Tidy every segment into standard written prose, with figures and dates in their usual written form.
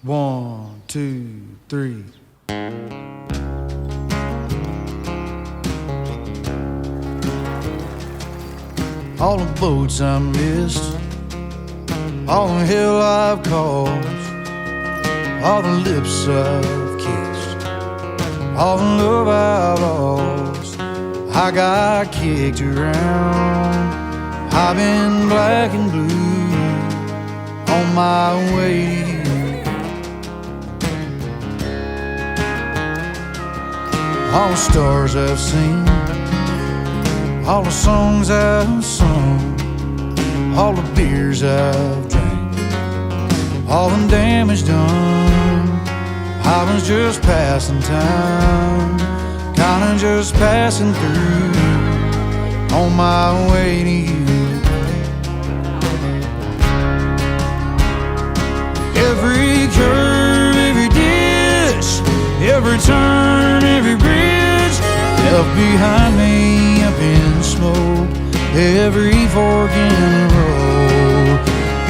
1, 2, 3. All the boats I missed, all the hell I've caused, all the lips I've kissed, all the love I've lost. I got kicked around, I've been black and blue on my way to you. All the stars I've seen, all the songs I've sung, all the beers I've drank, all the damage done. I was just passing time, kinda just passing through on my way to you. Every curve, every ditch, every turn, every bridge left behind me up in smoke, every fork in the road.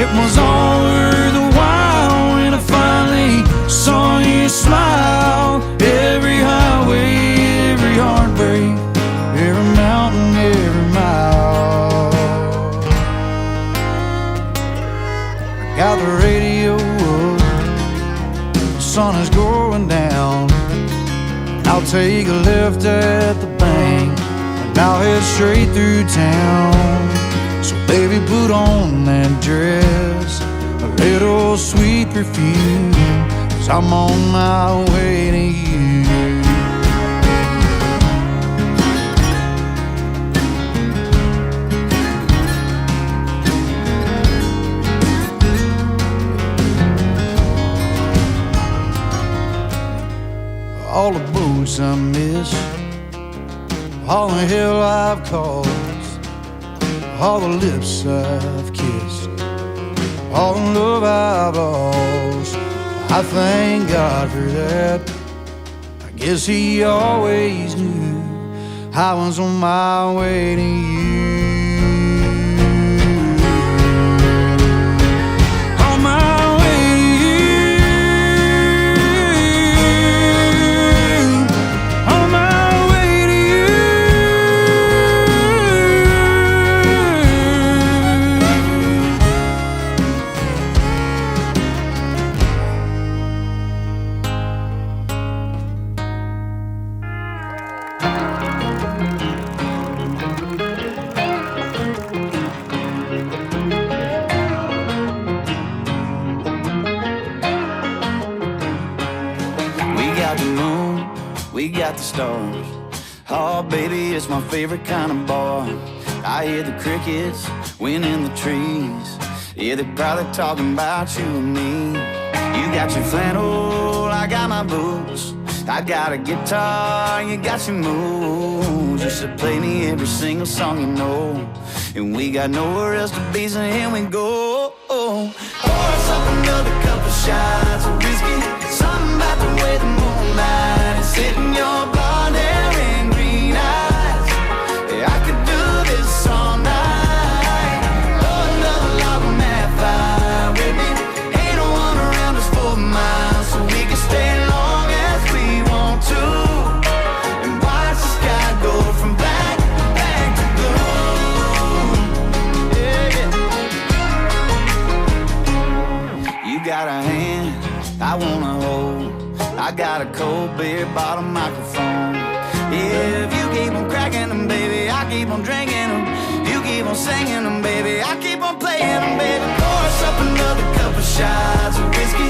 It was all worth the while when I finally saw you smile. Every highway, every heartbreak, every mountain, every mile. I got the radio up, the sun is going down. I'll take a left at the bank, and I'll head straight through town. So baby, put on that dress, a little sweet perfume, 'cause I'm on my way to you. All the boats I miss, all the hell I've caused, all the lips I've kissed, all the love I've lost. I thank God for that. I guess He always knew I was on my way to you. On my way to you. On my way to you. We got the stars. Oh, baby, it's my favorite kind of bar. I hear the crickets winning the trees. Yeah, they're probably talking about you and me. You got your flannel, I got my boots. I got a guitar, you got your moves. You should play me every single song you know. And we got nowhere else to be, so here we go. Pour us up another couple shots of whiskey. Something about the way the moonlight is hitting your blonde hair and green eyes. Yeah, I could do this all night. Throw another log on that fire with me. Ain't no one around us for miles, so we can stay long as we want to and watch the sky go from black to blue. Yeah. You got a hand I wanna hold. I got a cold beer bottle microphone. If you keep on cracking them, baby, I keep on drinking them. You keep on singing them, baby, I keep on playing them, baby. Pour us up another couple shots of whiskey.